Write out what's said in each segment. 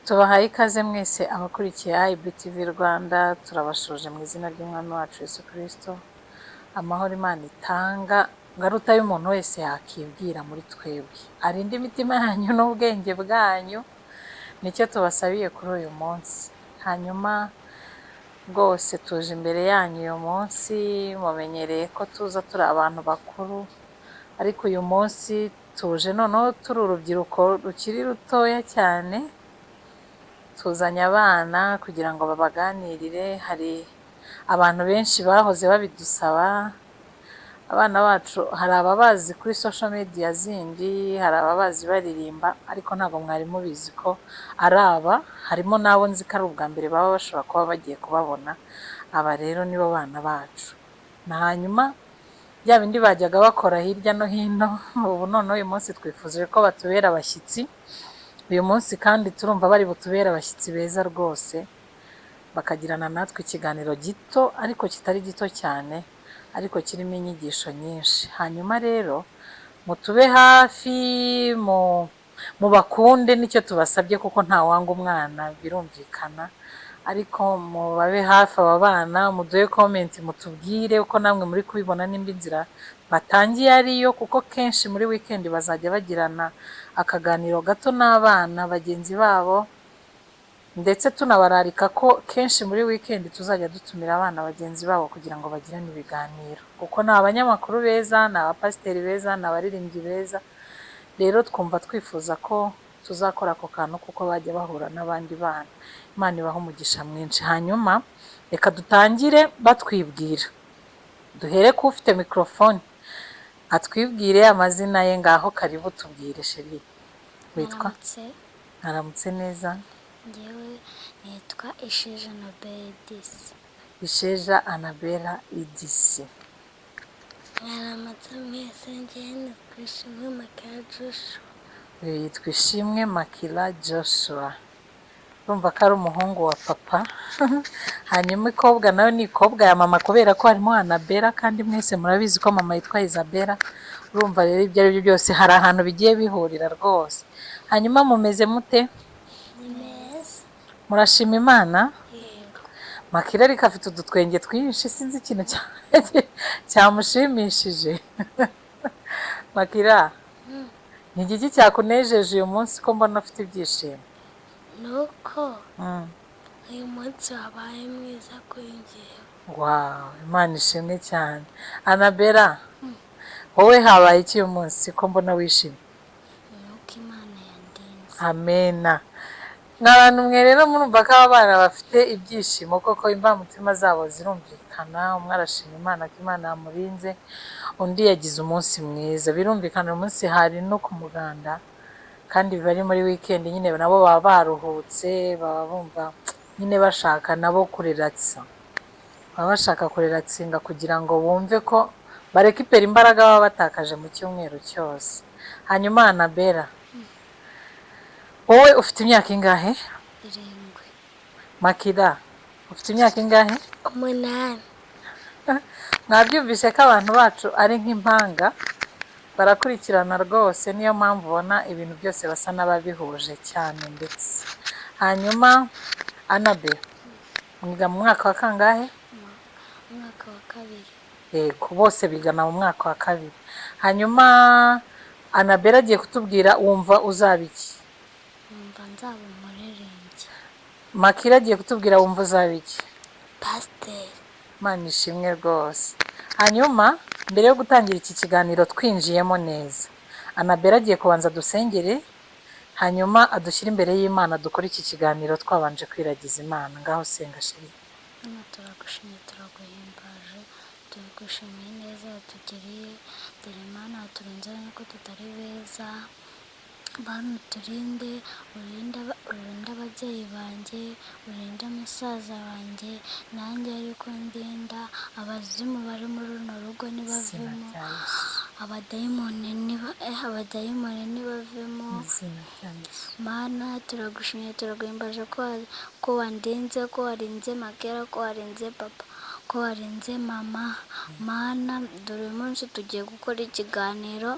Tubahaye ikaze mwese abakurikiye IBTV Rwanda, turabashuje mu izina ry'Umwami wacu Yesu Kristo. Amahoro Imana itanga ngaruta y'umuntu wese yakibwira muri twebwe, arinde imitima yanyu n'ubwenge bwanyu, nicyo tubasabiye kuri uyu munsi. Hanyuma rwose tuje imbere yanyu uyu munsi, mumenyereye ko tuza turi abantu bakuru, ariko uyu munsi tuje noneho turi urubyiruko rukiri rutoya cyane. Tuzanye abana kugira ngo babaganirire. Hari abantu benshi bahoze babidusaba. Abana bacu hari ababazi kuri social media zindi, hari ababazi baririmba, ariko ntabwo mwari mubizi ko ari aba. Harimo n'abo nzi ko ari ubwa mbere baba bashobora kuba bagiye kubabona. Aba rero nibo bana bacu. Na hanyuma bya bindi bajyaga bakora hirya no hino, ubu none uyu munsi twifuje ko batubera abashyitsi. Uyu munsi kandi turumva bari butubere abashyitsi beza rwose, bakagirana natwe ikiganiro gito ariko kitari gito cyane, ariko kirimo inyigisho nyinshi. Hanyuma rero mutube hafi, mubakunde, nicyo tubasabye, kuko nta wanga umwana birumvikana, ariko mubabe hafi aba bana, muduhe comment, mutubwire uko namwe muri kubibona, nimba inzira batangiye ariyo, kuko kenshi muri weekend bazajya bagirana akaganiro gato n'abana bagenzi babo, ndetse tunabararika ko kenshi muri weekend tuzajya dutumira abana bagenzi babo kugira ngo bagirane ibiganiro, kuko ni abanyamakuru beza, ni abapasiteri beza, ni abaririmbyi beza. Rero twumva twifuza ko tuzakora ako kantu kuko bajya bahura n'abandi bana. Imana ibaha umugisha mwinshi. Hanyuma reka dutangire batwibwira. Duhere ku ufite microphone atwibwire amazina ye. Ngaho karibu, tubwire sheri. Witwa? Aramutse neza. Njyewe nitwa Isheja Annabella Idisi. Isheja Annabella Idisi. Mwaramutse mwese, njyewe nitwa Ishimwe Makira Joshua. Uyu yitwa Ishimwe Makira Joshua. Urumva ko ari umuhungu wa papa. Hanyuma ikobwa nayo ni ikobwa ya mama, kubera ko harimo Annabella, kandi mwese murabizi ko mama yitwa Isabella. Urumva rero ibyo ari byo byose hari ahantu bigiye bihurira rwose. Hanyuma mumeze mute? Neza. Murashima Imana? Yego. Makira ariko afite udutwenge twinshi, sinzi ikintu cyamushimishije. Makira, ni igiki cyakunejeje uyu munsi ko mbona ufite ibyishimo? Nuko uyu munsi wabaye mwiza kuri njyewe. Wow, Imana ishimwe cyane. Annabella, wowe habaye iki uyu munsi ko mbona wishimye? Nuko Imana yandinze. Amena. Nk'abantu mwe rero murumva ko aba bana bafite ibyishimo, koko imbamutima zabo zirumvikana. Umwe arashima Imana ko Imana yamurinze, undi yagize umunsi mwiza. Birumvikana uyu munsi hari no ku muganda, kandi bari muri weekend nyine nabo baba baruhutse, baba bumva nyine bashaka nabo kurelatsa. Baba bashaka kurelatsinga kugira ngo bumve ko barekipera imbaraga baba batakaje mu cyumweru cyose. Hanyuma Annabella, wowe ufite imyaka ingahe? 7. Makira, ufite imyaka ingahe? 8. Mwabyumvise ko abantu bacu ari nk'impanga, barakurikirana rwose, niyo mpamvu ubona ibintu byose basa n'ababihuje cyane ndetse. Hanyuma Annabella, mwiga mu mwaka wa kangahe? Umwaka wa 2. Yego, bose bigana mu mwaka wa 2. Hanyuma Annabella agiye kutubwira wumva uzaba iki? Numva nzaba umuririmbyi. Makira agiye kutubwira wumva uzaba iki? Pasiteri. Imana ishimwe rwose. Hanyuma mbere yo gutangira iki kiganiro twinjiyemo neza, Annabella agiye kubanza dusengere, hanyuma adushyire imbere y'Imana dukore iki kiganiro twabanje kwiragiza Imana. Ngaho senga sheri. Turagushimye, turaguhimbaje, turagushimiye neza watugiriye. Dore Mana, waturinze nuko tutari beza. Bana uturinde, urinde ababyeyi banjye, urinde musaza wanjye, nanjye ariko ndinda. Abazimu bari muri runo rugo nibavemo, abadayimoni nibavemo. Mana, turagushimye, turaguhimbaje ko wandinze, ko warinze Makera, ko warinze papa, ko warinze mama. Mana, dore uyu munsi tugiye gukora ikiganiro,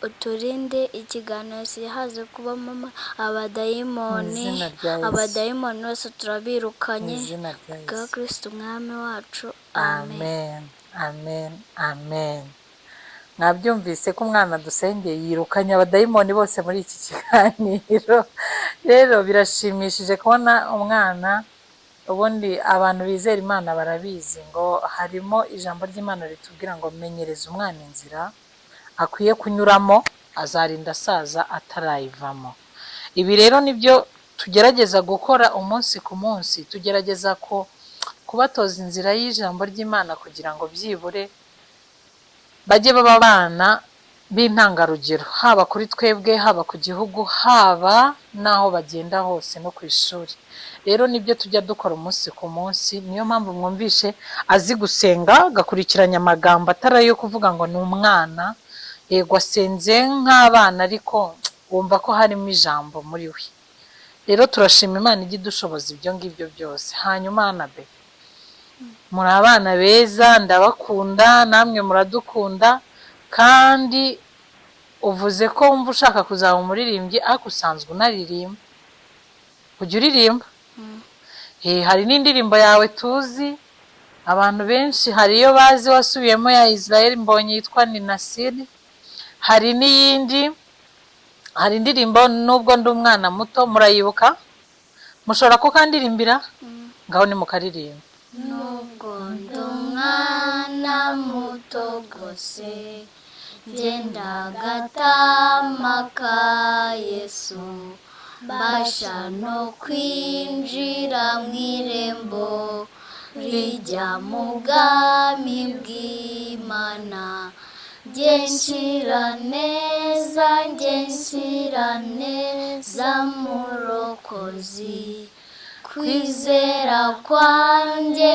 uturinde ikiganiro haze kubamo abadayimoni izina rya Yesu. abadayimoni bose turabirukanye izina rya bwa Yesu. Kristo umwami wacu. Amen. Amen. Amen. Mwabyumvise ko umwana dusengeye yirukanye abadayimoni bose muri iki kiganiro. Rero birashimishije kubona umwana, ubundi abantu bizera Imana barabizi ngo harimo ijambo ry'Imana ritubwira ngo menyereza umwana inzira akwiye kunyuramo azarinda asaza atarayivamo. Ibi rero nibyo tugerageza gukora umunsi ku munsi, tugerageza kubatoza inzira y'ijambo ry'Imana kugira ngo byibure bajye baba abana b'intangarugero, haba kuri twebwe, haba ku gihugu, haba n'aho bagenda hose no ku ishuri. Rero nibyo tujya dukora umunsi ku munsi, niyo mpamvu mwumvishe azi gusenga agakurikiranya amagambo atari ayo kuvuga ngo ni umwana, yego asenze nk'abana ariko wumva ko harimo ijambo muri we. Rero turashima Imana ijya idushoboza ibyo ngibyo byose. Hanyuma Anabe, muri abana beza, ndabakunda, namwe muradukunda, kandi uvuze ko wumva ushaka kuzaba umuririmbyi ariko usanzwe unaririmba. Ujya uririmba? Hari n'indirimbo yawe tuzi abantu benshi, hari iyo bazi wasubiyemo ya Israel Mbonyi yitwa Ni Nasiri, hari n'iyindi, hari indirimbo nubwo ndi umwana muto, murayibuka? Mushobora kukandirimbira? Ngaho ni mukaririmba. Nubwo ndi umwana muto rwose, ngenda agatama ka Yesu, mbasha no kwinjira mu irembo rijya mu bwami bw'Imana. Genshyira neza murokozi, kwizera kwanjye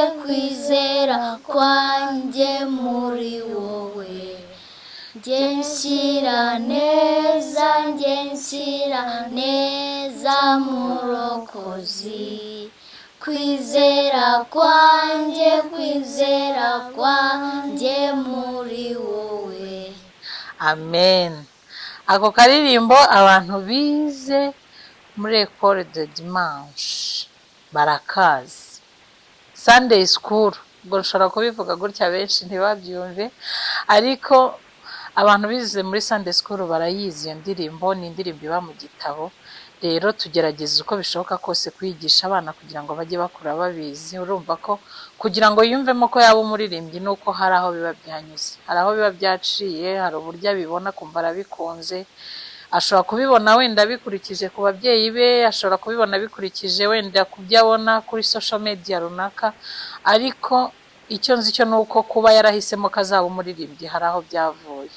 muri wowe. Genshyira neza murokozi, kwizera kwanjye muri wowe. Amen. Ako karirimbo abantu bize muri Ecole de Dimanche barakazi. Sunday school, ubwo nshobora kubivuga gutya benshi ntibabyumve, ariko abantu bize muri Sunday school barayizi. Iyo ndirimbo ni indirimbo iba mu gitabo. Rero tugerageza uko bishoboka kose kwigisha abana kugira ngo bajye bakura babizi. Urumva ko kugira ngo yumvemo ko yaba umuririmbyi nuko hari aho biba byanyuze, hari aho biba byaciye, hari uburyo abibona kumva arabikunze. Ashobora kubibona wenda bikurikije ku babyeyi be, ashobora kubibona bikurikije wenda ku byo abona kuri social media runaka, ariko icyo nzi cyo nuko kuba yarahisemo ko azaba umuririmbyi hari aho byavuye.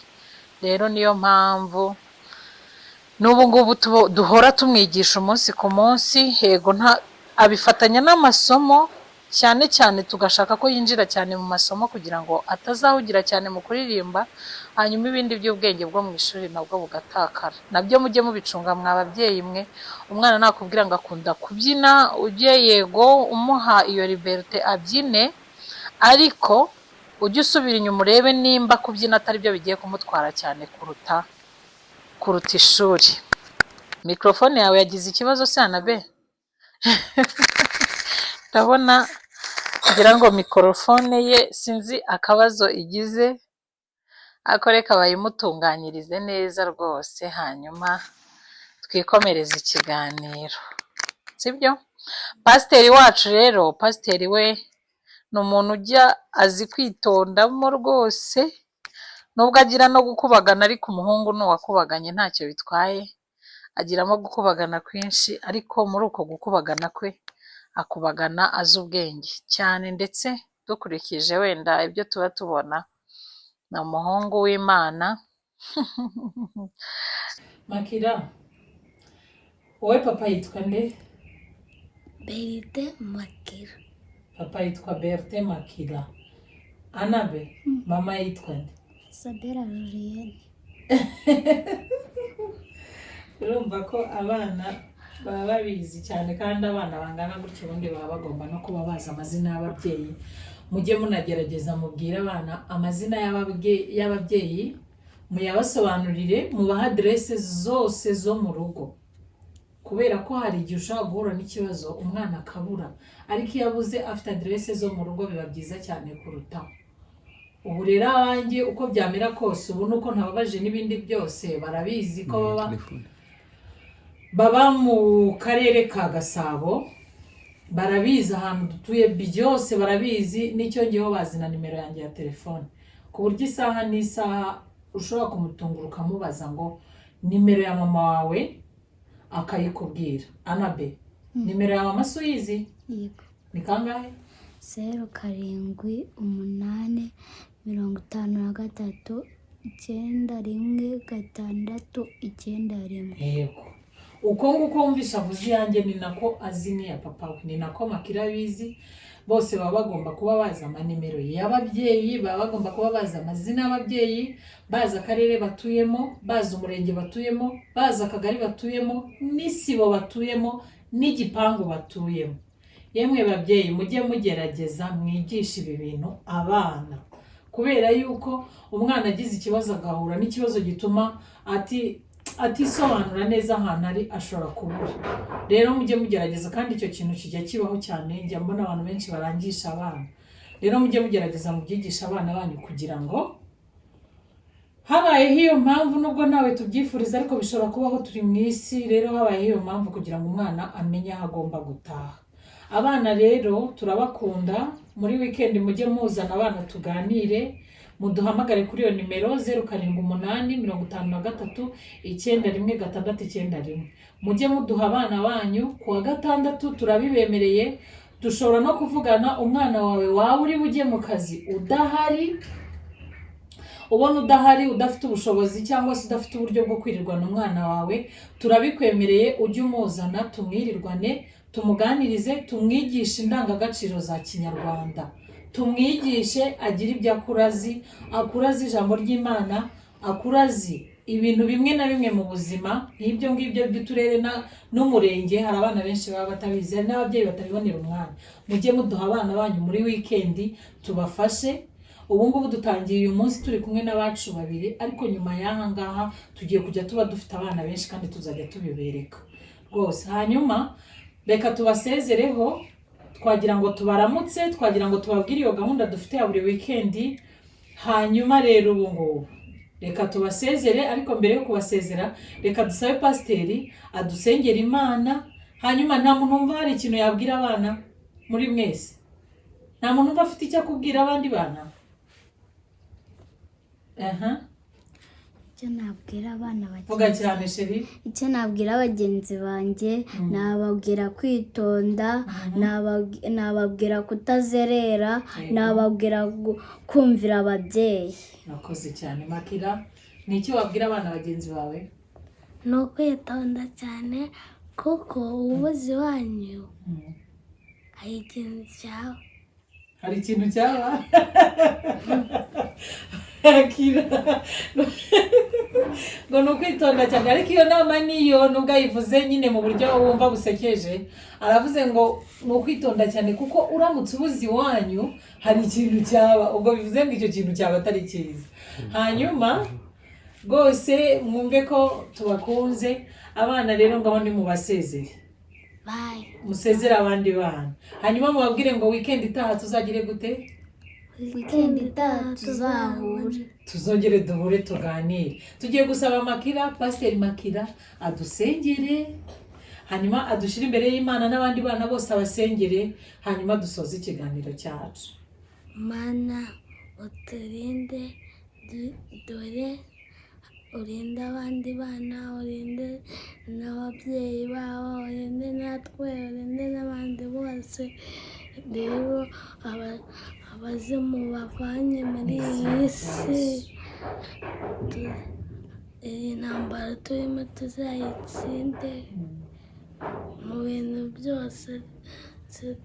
Rero niyo mpamvu n'ubu ngubu duhora tumwigisha umunsi ku munsi. Yego abifatanya n'amasomo cyane cyane, tugashaka ko yinjira cyane mu masomo kugira ngo atazahugira cyane mu kuririmba, hanyuma ibindi by'ubwenge bwo mu ishuri nabwo bugatakara. Nabyo mujye mubicunga mwa babyeyi mwe. Umwana nakubwira ngo akunda kubyina, ujye yego umuha iyo liberté abyine, ariko ujye usubira inyuma urebe nimba kubyina atari byo bigiye kumutwara cyane kuruta ishuri. Mikrofone yawe yagize ikibazo se Anabe? Ndabona kugira ngo mikrofone ye sinzi akabazo igize, ariko reka bayimutunganyirize neza rwose, hanyuma twikomereze ikiganiro, sibyo? Pasiteri wacu rero, pasiteri we ni umuntu ujya azi kwitondamo rwose, nubwo agira no gukubagana, ariko umuhungu n'uwakubaganye ntacyo bitwaye, agiramo gukubagana kwinshi, ariko muri uko gukubagana kwe akubagana azi ubwenge cyane, ndetse dukurikije wenda ibyo tuba tubona ni umuhungu w'Imana. Makira, wowe papa yitwa nde? Berite Makira. Papa yitwa Berite Makira. Anabe, mama yitwa nde? Sabera Julienne. Urumva ko abana baba babizi cyane, kandi abana bangana gutyo ubundi baba bagomba no kuba bazi amazina y'ababyeyi. Mujye munagerageza mubwire abana amazina y'ababyeyi muyabasobanurire, mubaha aderese zose zo mu rugo, kubera ko hari igihe ushobora guhura n'ikibazo umwana akabura, ariko iyo abuze afite aderese zo mu rugo biba byiza cyane kurutaho. Ubu rero abanjye uko byamera kose, ubu nuko ntababaje n'ibindi byose, barabizi ko baba mu karere ka Gasabo, barabizi ahantu dutuye byose, barabizi n'icyongeyeho bazi na nimero yanjye ya telefone, ku buryo isaha n'isaha ushobora kumutungura ukamubaza ngo nimero ya mama wawe akayikubwira. Anabe, nimero ya mama si uyizi? Yego. Ni kangahe? 0783 91691. Yego. Uko nguko wumvisha avuze iyanjye ni nako azi n'iya papa we, ni nako Makira abizi. Bose baba bagomba kuba bazi amanimero y'ababyeyi, baba bagomba kuba bazi amazina y'ababyeyi, bazi akarere batuyemo, bazi umurenge batuyemo, bazi akagari batuyemo, n'isibo batuyemo, n'igipangu batuyemo. Yemwe babyeyi, mujye mugerageza mwigisha ibi bintu abana, kubera yuko umwana agize ikibazo agahura n'ikibazo gituma atisobanura neza ahantu ari, ashobora kubura. Rero mujye mugerageza, kandi icyo kintu kijya kibaho cyane, njya mbona abantu benshi barangisha abana. Rero mujye mugerageza mubyigisha abana banyu, kugira ngo habayeho iyo mpamvu, nubwo nawe tubyifuriza ariko bishobora kubaho, turi mu isi. Rero habayeho iyo mpamvu kugira ngo umwana amenye aho agomba gutaha. Abana rero turabakunda, muri weekend mujye muzana abana tuganire, muduhamagare kuri iyo nimero 0785391691. Mujye muduha abana banyu, kuwa gatandatu turabibemereye, dushobora no kuvugana. Umwana wawe waba uri bujye mu kazi udahari, ubona udahari, udafite ubushobozi cyangwa se udafite uburyo bwo kwirirwana umwana wawe, turabikwemereye, ujye umuzana tumwirirwane, tumuganirize, tumwigishe indangagaciro za Kinyarwanda, tumwigishe agire ibyo akurazi, akurazi ijambo ry'Imana, akurazi ibintu bimwe na bimwe mu buzima nk'ibyo ngibyo by'uturere n'umurenge. Hari abana benshi baba batabizi, hari n'ababyeyi batabibonera umwana. Mujye muduha abana banyu muri weekend tubafashe. Ubu ngubu dutangiye uyu munsi turi kumwe n'abacu 2, ariko nyuma y'aha ngaha tugiye kujya tuba dufite abana benshi, kandi tuzajya tubibereka rwose. Hanyuma reka tubasezereho, twagira ngo tubaramutse, twagira ngo tubabwire iyo gahunda dufite ya buri weekend. Hanyuma rero ubu ngubu reka tubasezere, ariko mbere yo kubasezera reka dusabe pasiteri adusengera Imana. Hanyuma nta muntu umva hari ikintu yabwira abana muri mwese? Nta muntu umva afite icyo akubwira abandi bana? Icyo nabwira abana Vuga cyane sheri. Icyo nabwira abagenzi banjye, nababwira kwitonda, nababwira kutazerera, nababwira kumvira ababyeyi. Nakoze cyane. Makira, ni iki wabwira abana bagenzi bawe? Ni ukwitonda cyane, kuko ubuzi wanyu hari ikintu cyaba. Hari ikintu cyaba? Makira ngo ni ukwitonda cyane, ariko iyo nama niyo nubwo ayivuze nyine mu buryo wumva busekeje, aravuze ngo ni ukwitonda cyane, kuko uramutse ubuzi wanyu hari ikintu cyaba, ubwo bivuze ngo icyo kintu cyaba atari cyiza. Hanyuma rwose mwumve ko tubakunze abana. Rero ngaho ni mubasezere, Bye. musezere abandi bana, hanyuma mubabwire ngo weekend itaha tuzagire gute? Weekend itaha tuzahure, tuzongere duhure tuganire. Tugiye gusaba Makira, Pasiteri Makira adusengere, hanyuma adushire imbere y'Imana n'abandi bana bose abasengere, hanyuma dusoze ikiganiro cyacu. Mana uturinde, dore urinde abandi bana, urinde n'ababyeyi babo, urinde natwe, urinde n'abandi bose. Rero abazimu bavanye muri iyi si, iyi ntambara turimo tuzayitsinde. Mu bintu byose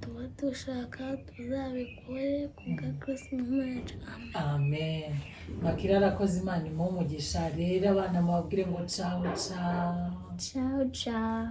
tuba dushaka tuzabikore kubwa Kristo Umwami wacu. Amen. Makira arakoze, Imana imuhe umugisha. Rero abana mubabwire ngo ciao ciao. Ciao ciao.